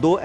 2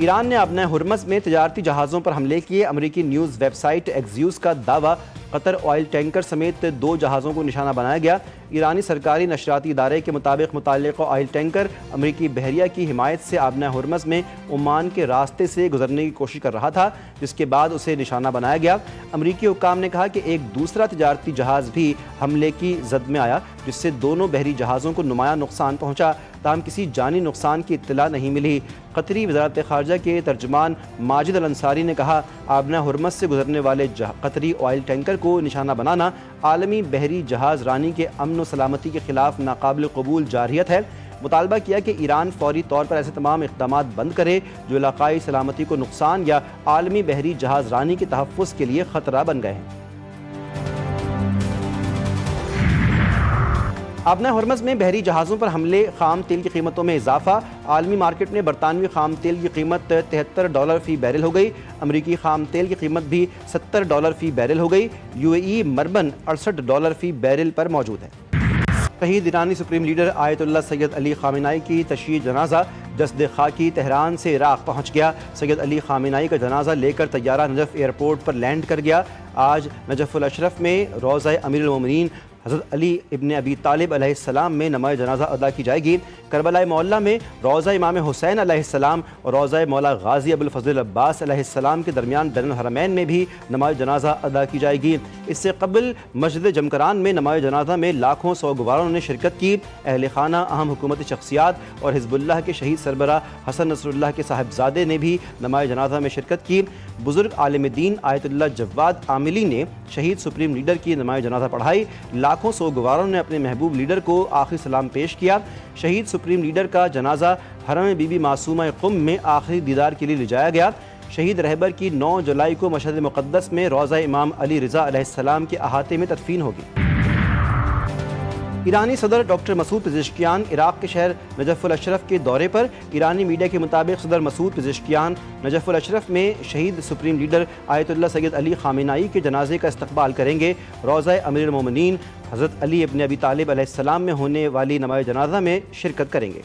ایران نے ابنا ہرمز میں تجارتی جہازوں پر حملے کیے۔ امریکی نیوز ویب سائٹ ایکزیوس کا دعویٰ، قطر آئل ٹینکر سمیت 2 جہازوں کو نشانہ بنایا گیا۔ ایرانی سرکاری نشریاتی ادارے کے مطابق متعلقہ آئل ٹینکر امریکی بحریہ کی حمایت سے ابنا ہرمز میں عمان کے راستے سے گزرنے کی کوشش کر رہا تھا، جس کے بعد اسے نشانہ بنایا گیا۔ امریکی حکام نے کہا کہ ایک دوسرا تجارتی جہاز بھی حملے کی زد میں آیا، جس سے دونوں بحری جہازوں کو نمایاں نقصان پہنچا، تاہم کسی جانی نقصان کی اطلاع نہیں ملی۔ قطری وزارت خارجہ کے ترجمان ماجد الانصاری نے کہا، ابنا ہرمز سے گزرنے والے قطری آئل ٹینکر کو نشانہ بنانا عالمی بحری جہاز رانی کے امن و سلامتی کے خلاف ناقابل قبول جارحیت ہے۔ مطالبہ کیا کہ ایران فوری طور پر ایسے تمام اقدامات بند کرے جو علاقائی سلامتی کو نقصان یا عالمی بحری جہاز رانی کے تحفظ کے لیے خطرہ بن گئے ہیں۔ ابنا ہرمز میں بحری جہازوں پر حملے، خام تیل کی قیمتوں میں اضافہ۔ عالمی مارکیٹ میں برطانوی خام تیل کی قیمت $73 فی بیرل ہو گئی۔ امریکی خام تیل کی قیمت بھی $70 فی بیرل ہو گئی۔ UAE مربن $68 فی بیرل پر موجود ہے۔ شہید ایرانی سپریم لیڈر آیت اللہ سید علی خامنہئی کی تشییع جنازہ جسد خاکی تہران سے عراق پہنچ گیا۔ سید علی خامنہئی کا جنازہ لے کر طیارہ نجف ایئرپورٹ پر لینڈ کر گیا۔ آج نجف الاشرف میں روضہ امیر المومنین حضرت علی ابن ابی طالب علیہ السلام میں نماز جنازہ ادا کی جائے گی۔ کربلا معلیٰ میں روضہ امام حسین علیہ السلام اور روضہ مولا غازی ابوالفضل عباس علیہ السلام کے درمیان بین الحرمین میں بھی نماز جنازہ ادا کی جائے گی۔ اس سے قبل مسجد جمکران میں نماز جنازہ میں لاکھوں سوگواروں نے شرکت کی۔ اہل خانہ، اہم حکومتی شخصیات اور حزب اللہ کے شہید سربراہ حسن نصر اللہ کے صاحبزادے نے بھی نماز جنازہ میں شرکت کی۔ بزرگ عالم دین آیت اللہ جواد عاملی نے شہید سپریم لیڈر کی نماز جنازہ پڑھائی۔ لاکھوں سوگواروں نے اپنے محبوب لیڈر کو آخری سلام پیش کیا۔ شہید سپریم لیڈر کا جنازہ حرم بی بی معصومہ قم میں آخری دیدار کے لیے لے جایا گیا۔ شہید رہبر کی 9 جولائی کو مشہد مقدس میں روضہ امام علی رضا علیہ السلام کے احاطے میں تدفین ہوگی۔ ایرانی صدر ڈاکٹر مسعود پزشکیان عراق کے شہر نجف الاشرف کے دورے پر۔ ایرانی میڈیا کے مطابق صدر مسعود پزشکیان نجف الاشرف میں شہید سپریم لیڈر آیت اللہ سید علی خامنہئی کے جنازے کا استقبال کریں گے۔ روضہ امیر المومنین حضرت علی ابن ابی طالب علیہ السلام میں ہونے والی نماز جنازہ میں شرکت کریں گے۔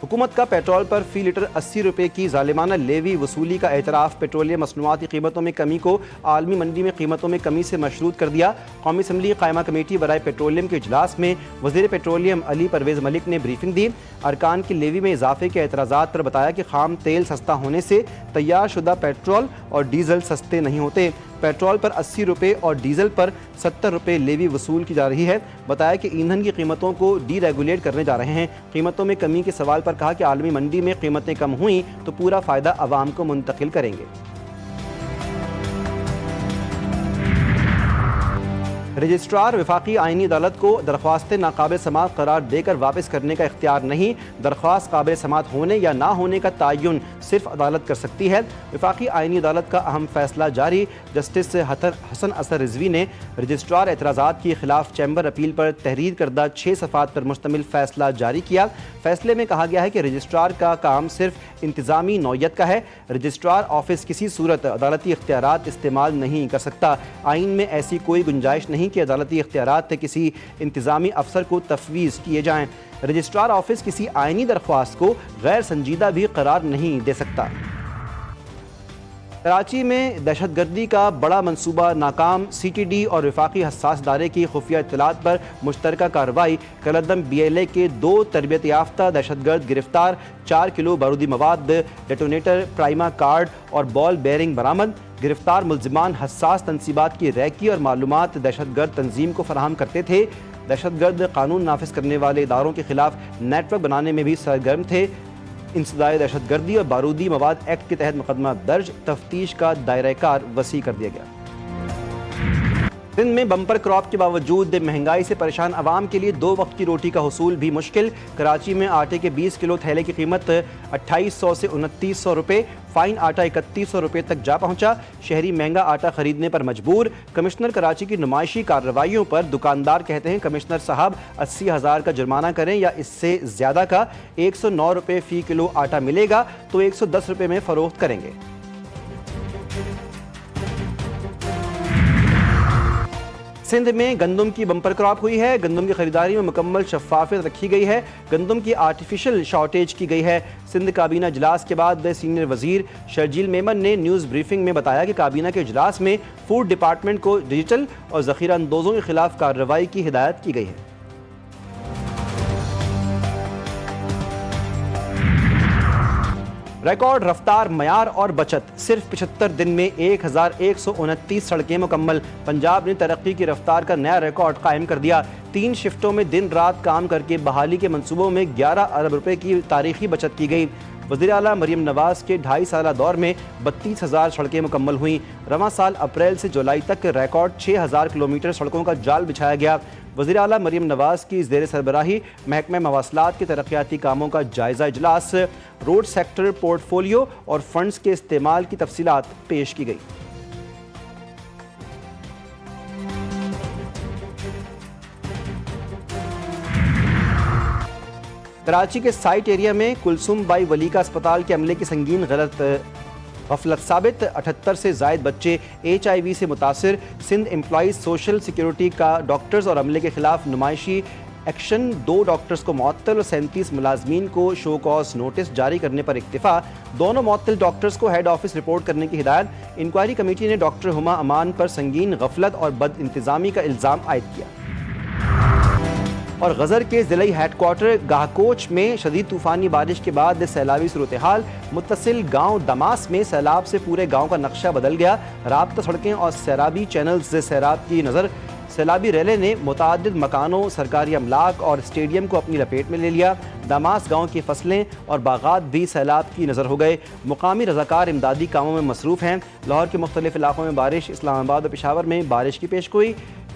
حکومت کا پیٹرول پر فی لیٹر 80 روپے کی ظالمانہ لیوی وصولی کا اعتراف پیٹرولیم مصنوعات کی قیمتوں میں کمی کو عالمی منڈی میں قیمتوں میں کمی سے مشروط کر دیا۔ قومی اسمبلی قائمہ کمیٹی برائے پیٹرولیم کے اجلاس میں وزیر پیٹرولیم علی پرویز ملک نے بریفنگ دی۔ ارکان کی لیوی میں اضافے کے اعتراضات پر بتایا کہ خام تیل سستا ہونے سے تیار شدہ پیٹرول اور ڈیزل سستے نہیں ہوتے۔ پیٹرول پر 80 روپے اور ڈیزل پر 70 روپے لیوی وصول کی جا رہی ہے۔ بتایا کہ ایندھن کی قیمتوں کو ڈی ریگولیٹ کرنے جا رہے ہیں۔ قیمتوں میں کمی کے سوال پر کہا کہ عالمی منڈی میں قیمتیں کم ہوئیں تو پورا فائدہ عوام کو منتقل کریں گے۔ رجسٹرار وفاقی آئینی عدالت کو درخواستیں ناقابل سماعت قرار دے کر واپس کرنے کا اختیار نہیں۔ درخواست قابل سماعت ہونے یا نہ ہونے کا تعین صرف عدالت کر سکتی ہے۔ وفاقی آئینی عدالت کا اہم فیصلہ جاری۔ جسٹس حسن اثر رضوی نے رجسٹرار اعتراضات کے خلاف چیمبر اپیل پر تحریر کردہ 6 صفحات پر مشتمل فیصلہ جاری کیا۔ فیصلے میں کہا گیا ہے کہ رجسٹرار کا کام صرف انتظامی نوعیت کا ہے۔ رجسٹرار آفس کسی صورت عدالتی اختیارات استعمال نہیں کر سکتا۔ آئین میں ایسی کوئی گنجائش نہیں کہ عدالتی اختیارات کسی انتظامی افسر کو تفویض کیے جائیں۔ رجسٹرار آفس کسی آئینی درخواست کو غیر سنجیدہ بھی قرار نہیں دے سکتا۔ کراچی میں دہشت گردی کا بڑا منصوبہ ناکام، سی ٹی ڈی اور وفاقی حساس ادارے کی خفیہ اطلاعات پر مشترکہ کارروائی۔ کالعدم BLA کے 2 تربیت یافتہ دہشت گرد گرفتار، 4 کلو بارودی مواد، ڈیٹونیٹر، پرائما کارڈ اور بال بیرنگ برآمد۔ گرفتار ملزمان حساس تنصیبات کی ریکی اور معلومات دہشت گرد تنظیم کو فراہم کرتے تھے۔ دہشت گرد قانون نافذ کرنے والے اداروں کے خلاف نیٹ ورک بنانے میں بھی سرگرم تھے۔ انسداد دہشت گردی اور بارودی مواد ایکٹ کے تحت مقدمہ درج، تفتیش کا دائرہ کار وسیع کر دیا گیا۔ سندھ میں بمپر کراپ کے باوجود مہنگائی سے پریشان عوام کے لیے 2 وقت کی روٹی کا حصول بھی مشکل۔ کراچی میں آٹے کے 20 کلو تھیلے کی قیمت 2800 سے 2900 روپے، فائن آٹا 3100 روپے تک جا پہنچا۔ شہری مہنگا آٹا خریدنے پر مجبور۔ کمشنر کراچی کی نمائشی کارروائیوں پر دکاندار کہتے ہیں کمشنر صاحب 80,000 کا جرمانہ کریں یا اس سے زیادہ کا۔ 109 روپے فی کلو آٹا ملے گا تو 110 روپے میں فروخت کریں گے۔ سندھ میں گندم کی بمپر کراپ ہوئی ہے. گندم کی خریداری میں مکمل شفافیت رکھی گئی ہے. گندم کی آرٹیفیشل شارٹیج کی گئی ہے. سندھ کابینہ اجلاس کے بعد سینئر وزیر شرجیل میمن نے نیوز بریفنگ میں بتایا کہ کابینہ کے اجلاس میں فوڈ ڈپارٹمنٹ کو ڈیجیٹل اور ذخیرہ اندوزوں کے خلاف کارروائی کی ہدایت کی گئی ہے. ریکارڈ رفتار، معیار اور بچت. صرف 75 دن میں 1129 سڑکیں مکمل. پنجاب نے ترقی کی رفتار کا نیا ریکارڈ قائم کر دیا. 3 شفٹوں میں دن رات کام کر کے بحالی کے منصوبوں میں 11 ارب روپے کی تاریخی بچت کی گئی. وزیر اعلیٰ مریم نواز کے 2.5 سالہ دور میں 32,000 سڑکیں مکمل ہوئیں. رواں سال اپریل سے جولائی تک ریکارڈ 6,000 کلومیٹر سڑکوں کا جال بچھایا گیا. وزیر اعلیٰ مریم نواز کی زیر سربراہی محکمہ مواصلات کے ترقیاتی کاموں کا جائزہ اجلاس. روڈ سیکٹر پورٹ فولیو اور فنڈز کے استعمال کی تفصیلات پیش کی گئی. کراچی کے سائٹ ایریا میں کلثوم بائی ولی کا اسپتال کے عملے کی سنگین غفلت ثابت. 78 سے زائد بچے HIV سے متاثر. سندھ امپلائیز سوشل سیکیورٹی کا ڈاکٹرز اور عملے کے خلاف نمائشی ایکشن. 2 ڈاکٹرز کو معطل اور 37 ملازمین کو شو کاز نوٹس جاری کرنے پر اکتفا. دونوں معطل ڈاکٹرز کو ہیڈ آفس رپورٹ کرنے کی ہدایت. انکوائری کمیٹی نے ڈاکٹر ہما امان پر سنگین غفلت اور بد انتظامی کا الزام عائد کیا. اور غزر کے ضلعی ہیڈ کوارٹر گاہکوچ میں شدید طوفانی بارش کے بعد سیلابی صورتحال. متصل گاؤں دماس میں سیلاب سے پورے گاؤں کا نقشہ بدل گیا. رابطہ سڑکیں اور سیرابی چینلز سیراب کی نظر. سیلابی ریلے نے متعدد مکانوں، سرکاری املاک اور اسٹیڈیم کو اپنی لپیٹ میں لے لیا. دماس گاؤں کی فصلیں اور باغات بھی سیلاب کی نظر ہو گئے. مقامی رضاکار امدادی کاموں میں مصروف ہیں. لاہور کے مختلف علاقوں میں بارش. اسلام آباد اور پشاور میں بارش کی پیشگوئی.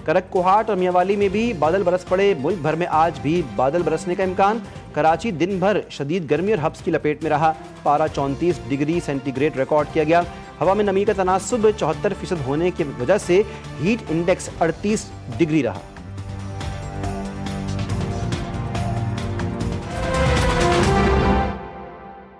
کرک کوہاٹ اور میاوالی میں بھی بادل برس پڑے. ملک بھر میں آج بھی بادل برسنے کا امکان. کراچی دن بھر شدید گرمی اور ہبس کی لپیٹ میں رہا. پارہ 34 ڈگری سینٹی گریڈ ریکارڈ کیا گیا. ہوا میں نمی کا تناسب 74% ہونے کی وجہ سے ہیٹ انڈیکس 38 ڈگری رہا.